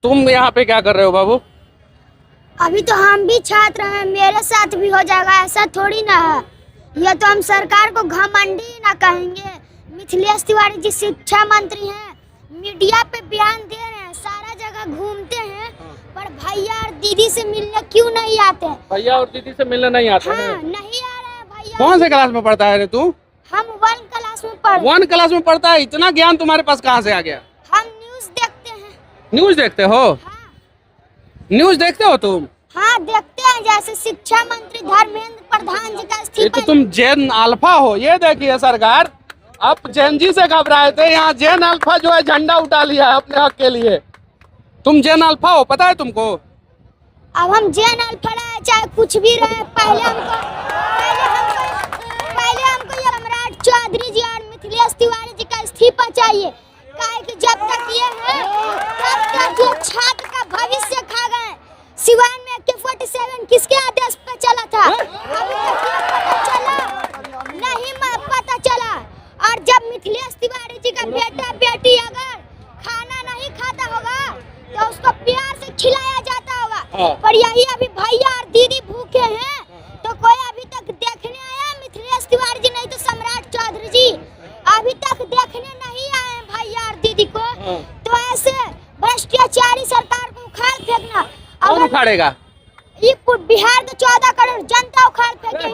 तुम यहाँ पे क्या कर रहे हो बाबू? अभी तो हम भी छात्र हैं, मेरे साथ भी हो जाएगा, ऐसा थोड़ी ना है। ये तो हम सरकार को घमंडी ना कहेंगे। मिथिलेश तिवारी जी शिक्षा मंत्री हैं, मीडिया पे बयान दे रहे हैं, सारा जगह घूमते हैं, पर भैया और दीदी से मिलने क्यों नहीं आते? भैया और दीदी से मिलने नहीं आते हैं? हाँ, नहीं आ रहे हैं भैया। कौन से क्लास में पढ़ता है रे तू? हम 1 क्लास में पढ़। 1 क्लास में पढ़ता है? इतना ज्ञान तुम्हारे पास कहाँ से आ गया? हम न्यूज देखते हैं। न्यूज देखते हो? हाँ, न्यूज देखते हो तुम? हाँ देखते हैं, जैसे शिक्षा मंत्री धर्मेंद्र प्रधान जी का ये इस्तीफा। तो तुम जेन अल्फा हो। ये देखिए सरकार, अब जेन जी से घबराए थे, यहाँ जेन अल्फा जो है झंडा उठा लिया है अपने हक के लिए। तुम जेन अल्फा हो, पता है तुमको? अब हम जेन अल्फा रहे चाहे कुछ भी रहे, पहले हमको ये सम्राट चौधरी जी और मिथिलेश तिवारी जी का इस्तीफा चाहिए। काहे कि जब तक ये है तब तक ये छात्र का भविष्य खा गए। सिवान में AK-47 किसके आदेश पे चला था? अभी तक ये पता चला नहीं, पता चला। और जब मिथिलेश तिवारी जी का बेटा बेटी अगर खाना नहीं खाता होगा तो उसको प्यार से खिलाया जाता होगा, पर यही अभी भैया और दीदी भूखे हैं, तो कोई अभी तक देखने आया? मिथिलेश तिवारी जी नहीं तो सम्राट चौधरी जी अभी तक देखने नहीं आए हैं भैया और दीदी को। तो ऐसे भ्रष्टाचारी सरकार को उखाड़ फेंकना। कौन उखाड़ेगा? ये बिहार तो 14 करोड़ जनता उखाड़ फेंकेंगे।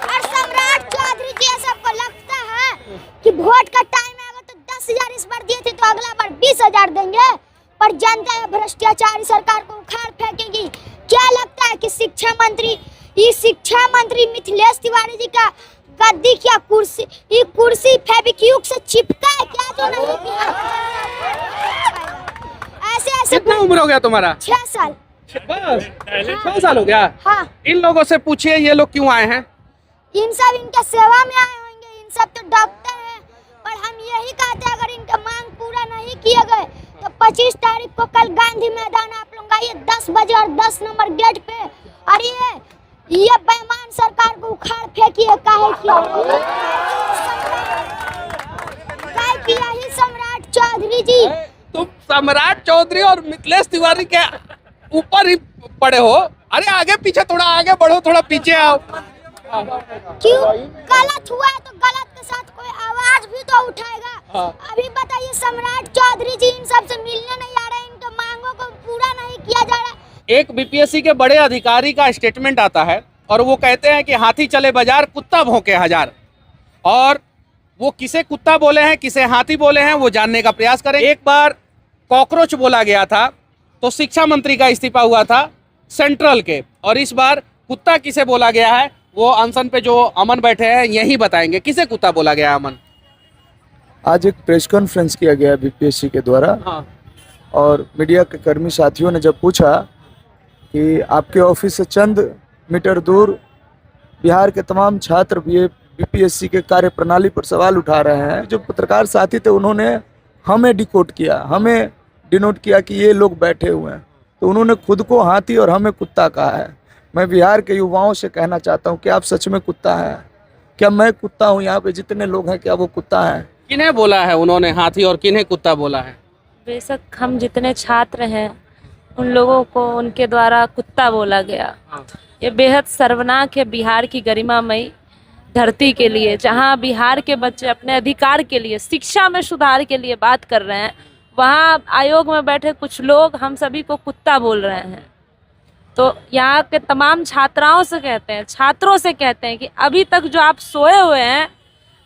और सम्राट चौधरी जी सबको लगता है कि वोट का टाइम आएगा तो 10,000 इस बार दिए थे तो अगला बार 20,000 देंगे, पर जनता भ्रष्टाचारी सरकार को उखाड़ फेंकेगी। क्या लगता है कि शिक्षा मंत्री मिथिलेश तिवारी जी का गद्दी क्या कुर्सी, ये कुर्सी फेविक्विक से चिपका है क्या जो नहीं दिया? ऐसे कितना उम्र हो गया तुम्हारा? 6 साल। बस 6 साल हो गया? हाँ। इन लोगों से पूछिए ये लोग क्यों आए हैं? इन सब इनके सेवा में आए होंगे, इन सब तो डॉक्टर हैं, पर हम यही कहते हैं अगर इनका मांग पूरा नहीं किए गए तो 25 तारीख को कल गांधी मैदान आप लोग आइए 10 बजे और 10 नंबर गेट पे। और ये बेईमान सरकार को उखाड़ फेंकिए। काहे कि यही सम्राट चौधरी जी। तुम सम्राट चौधरी और मिथिलेश तिवारी के ऊपर ही पड़े हो। अरे आगे पीछे, थोड़ा आगे बढ़ो, थोड़ा पीछे आओ। क्यों? गलत हुआ है तो गलत के साथ कोई आवाज भी तो उठाएगा। अभी बताइए, सम्राट चौधरी जी इन सब से मिलने नहीं आ रहे, इनके मांगों को पूरा नहीं किया जा रहा। एक बीपीएससी के बड़े अधिकारी का स्टेटमेंट आता है और वो कहते हैं कि हाथी चले बाजार, कुत्ता भौंके हजार। और वो किसे कुत्ता बोले हैं, किसे हाथी बोले हैं, वो जानने का प्रयास करें। एक बार कॉकरोच बोला गया था तो शिक्षा मंत्री का इस्तीफा हुआ था सेंट्रल के, और इस बार कुत्ता किसे बोला गया है वो अनशन पे जो अमन बैठे हैं यही बताएंगे। किसे कुत्ता बोला गया है अमन? आज एक प्रेस कॉन्फ्रेंस किया गया बीपीएससी के द्वारा। हाँ। और मीडिया के कर्मी साथियों ने जब पूछा कि आपके ऑफिस से चंद मीटर दूर बिहार के तमाम छात्र बीपीएससी के कार्य प्रणाली पर सवाल उठा रहे हैं, जो पत्रकार साथी थे उन्होंने हमें डिकोड किया, हमें डिनोट किया कि ये लोग बैठे हुए हैं, तो उन्होंने खुद को हाथी और हमें कुत्ता कहा है। मैं बिहार के युवाओं से कहना चाहता हूं कि आप सच में कुत्ता हैं? क्या मैं कुत्ता हूं? यहाँ पे जितने लोग हैं क्या वो कुत्ता हैं? किन्हें बोला है उन्होंने हाथी और किन्हें कुत्ता बोला है? बेशक हम जितने छात्र हैं उन लोगों को उनके द्वारा कुत्ता बोला गया। ये बेहद सर्वनाक है बिहार की गरिमामयी धरती के लिए, जहां बिहार के बच्चे अपने अधिकार के लिए, शिक्षा में सुधार के लिए बात कर रहे हैं, वहां आयोग में बैठे कुछ लोग हम सभी को कुत्ता बोल रहे हैं। तो यहाँ के तमाम छात्राओं से कहते हैं, छात्रों से कहते हैं कि अभी तक जो आप सोए हुए हैं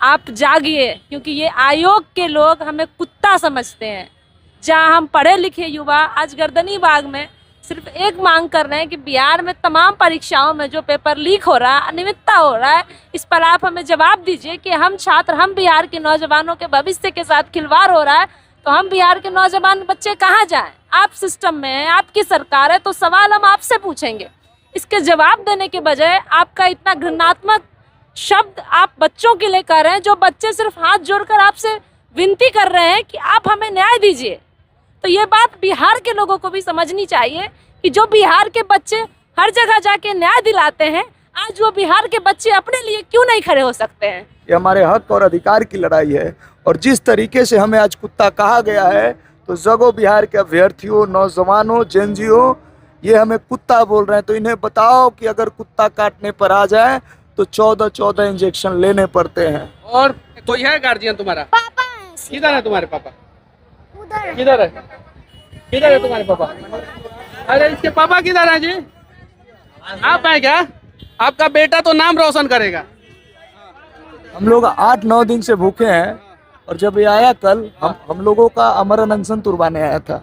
आप जागिए, क्योंकि ये आयोग के लोग हमें कुत्ता समझते हैं। जहाँ हम पढ़े लिखे युवा आज गर्दनी बाग में सिर्फ एक मांग कर रहे हैं कि बिहार में तमाम परीक्षाओं में जो पेपर लीक हो रहा है, अनियमितता हो रहा है, इस पर आप हमें जवाब दीजिए कि हम छात्र, हम बिहार के नौजवानों के भविष्य के साथ खिलवाड़ हो रहा है, तो हम बिहार के नौजवान बच्चे कहाँ जाएं? आप सिस्टम में हैं, आपकी सरकार है, तो सवाल हम आपसे पूछेंगे। इसके जवाब देने के बजाय आपका इतना घृणात्मक शब्द आप बच्चों के लिए कर रहे हैं, जो बच्चे सिर्फ हाथ जोड़कर आपसे विनती कर रहे हैं कि आप हमें न्याय दीजिए। तो ये बात बिहार के लोगों को भी समझनी चाहिए कि जो बिहार के बच्चे हर जगह जाके न्याय दिलाते हैं, आज वो बिहार के बच्चे अपने लिए क्यों नहीं खड़े हो सकते हैं? ये हमारे हक और अधिकार की लड़ाई है, और जिस तरीके से हमें आज कुत्ता कहा गया है तो जगो बिहार के अभ्यर्थियों, नौजवानों, जेनजियो, ये हमें कुत्ता बोल रहे हैं। तो इन्हें बताओ कि अगर कुत्ता काटने पर आ जाए तो 14 इंजेक्शन लेने पड़ते हैं। और कोई है गार्जियन तुम्हारा? पापा हैं इसके। किधर है तुम्हारे पापा? उधर किधर है? किधर है तुम्हारे पापा? अरे इसके पापा किधर हैं जी? आप हैं क्या? आपका बेटा तो नाम रोशन करेगा। हम लोग 8-9 दिन से भूखे हैं और जब ये आया कल, हम लोगों का अमरन अनशन तुड़वाने आया था।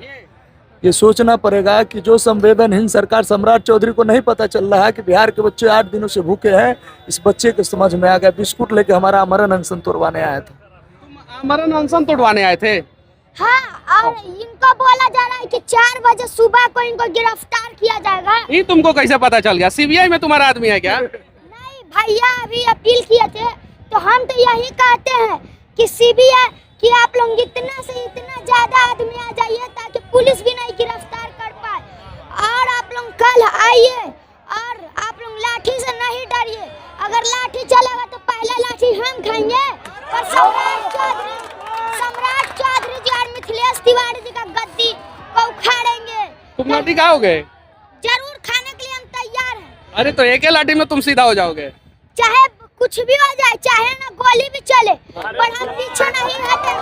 ये सोचना पड़ेगा कि जो संवेदनहीन सरकार सम्राट चौधरी को नहीं पता चल रहा है कि बिहार के बच्चे 8 दिनों से भूखे हैं, इस बच्चे के समझ में आ गया। बिस्कुट लेके हमारा अमरन अनशन तुड़वाने आया था। अमरन अनशन तोड़वाने आए थे? हाँ, और इनको बोला जा रहा है कि 4 बजे सुबह को इनको गिरफ्तार किया जाएगा। ये तुमको कैसे पता चल गया? सीबीआई में तुम्हारा आदमी है क्या? नहीं भैया, अभी अपील किए थे तो हम तो यही कहते हैं कि सीबीआई कि आप लोग इतना से इतना ज्यादा आदमी आ जाइए ताकि पुलिस भी नहीं गिरफ्तार कर पाए। और आप लोग कल आइए और आप लोग लाठी से नहीं डरिए। अगर लाठी चलेगा तो पहले लाठी हम खाएंगे और सम्राट चौधरी जी और मिथिलेश तिवारी जी का गद्दी को उखाड़ेंगे। तुम लाठी खाओगे? जरूर, खाने के लिए हम तैयार हैं। अरे तो एक ही लाठी में तुम सीधा हो जाओगे? चाहे कुछ भी हो जाए, चाहे ना गोली भी चले, पर हम पीछे नहीं हटे।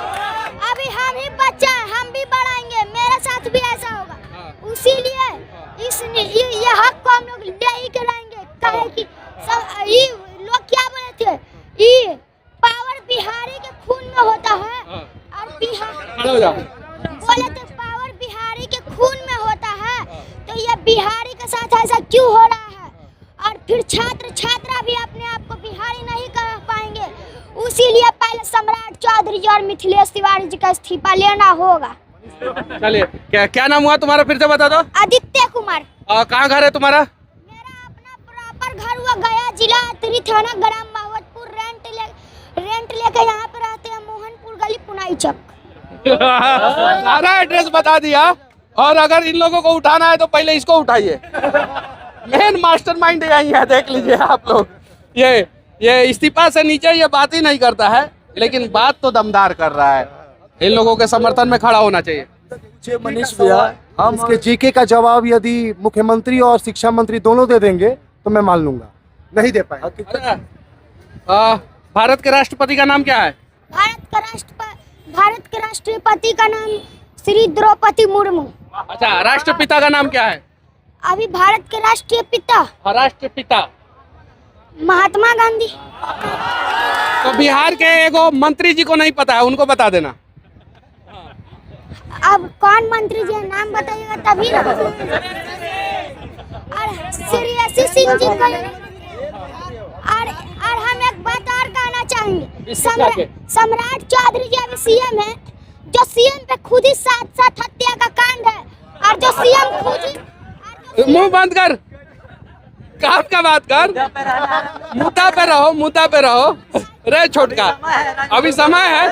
अभी हम ही बच्चा है, हम भी बढ़ाएंगे, मेरे साथ भी ऐसा होगा। इसीलिए ये हक को हम लोग ले ही के रहेंगे। कहे कि सब ये लोग क्या बोले थे, ये पावर बिहारी के खून में होता है और बोले थे पावर बिहारी के खून में होता है, तो ये बिहारी के साथ ऐसा क्यों हो रहा है? और फिर छात्रा भी अपने आप को बिहारी नहीं कह पाएंगे। उसीलिए पहले सम्राट चौधरी जी और मिथिलेश तिवारी जी का इस्तीफा लेना होगा। चलिए, क्या नाम हुआ तुम्हारा? फिर से बता दो। आदित्य कुमार। कहाँ घर है तुम्हारा? मेरा अपना प्रॉपर घर हुआ गया जिला अतरी थाना ग्राम मावतपुर। रेंट लेके यहाँ पे रहते हैं, मोहनपुर गली, पुनाई चौक। सारा एड्रेस बता दिया। और अगर इन लोगों को उठाना है तो पहले इसको उठाइए। मेन मास्टरमाइंड यही है, देख लीजिए आप लोग। ये इस्तीफा से नीचे ये बात ही नहीं करता है, लेकिन बात तो दमदार कर रहा है। इन लोगों के समर्थन में खड़ा होना चाहिए। मनीष भैया, हम इसके जीके का जवाब यदि मुख्यमंत्री और शिक्षा मंत्री दोनों दे देंगे तो मैं मान लूंगा। नहीं दे पाए। भारत के राष्ट्रपति का नाम क्या है? भारत के राष्ट्रपति का नाम श्री द्रौपदी मुर्मू। अच्छा, राष्ट्रपिता का नाम क्या है? अभी भारत के राष्ट्रीय पिता, राष्ट्रपिता महात्मा गांधी। तो बिहार के एगो मंत्री जी को नहीं पता है, उनको बता देना। अब कौन मंत्री जी है, नाम बताइएगा तभी ना। और श्री सिंह जी को। और हम एक बात और कहना चाहेंगे, सम्राट चौधरी जी अभी सीएम है, जो सीएम पे खुद ही 7 हत्या का कांड है, और जो सीएम खुद ही। मुंह बंद कर, काम का बात कर, मुद्दा पे रहो, मुद्दा पे रहो। रे छोटका, अभी समय है,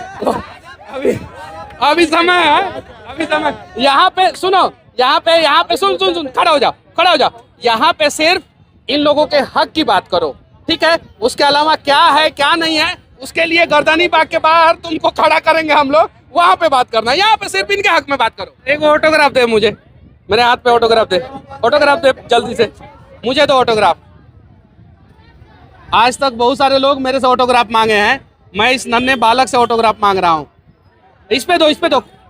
अभी समय है, अभी समय। यहाँ पे सुनो, यहाँ पे सुन, खड़ा हो जाओ। यहाँ पे सिर्फ इन लोगों के हक की बात करो, ठीक है? उसके अलावा क्या है क्या नहीं है, उसके लिए गर्दनी बाग के बाहर तुमको खड़ा करेंगे हम लोग, वहाँ पे बात करना। यहाँ पे सिर्फ इनके हक में बात करो। एक ऑटोग्राफ दे मुझे, मेरे हाथ पे ऑटोग्राफ दे जल्दी से, मुझे तो ऑटोग्राफ। आज तक बहुत सारे लोग मेरे से ऑटोग्राफ मांगे हैं, मैं इस नन्हे बालक से ऑटोग्राफ मांग रहा हूँ। इस पे दो,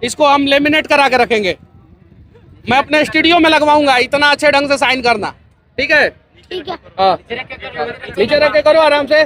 इसको हम लेमिनेट करा के रखेंगे। मैं अपने स्टूडियो में लगवाऊंगा, इतना अच्छे ढंग से साइन करना, ठीक है? ठीक है। नीचे रख के करो आराम से।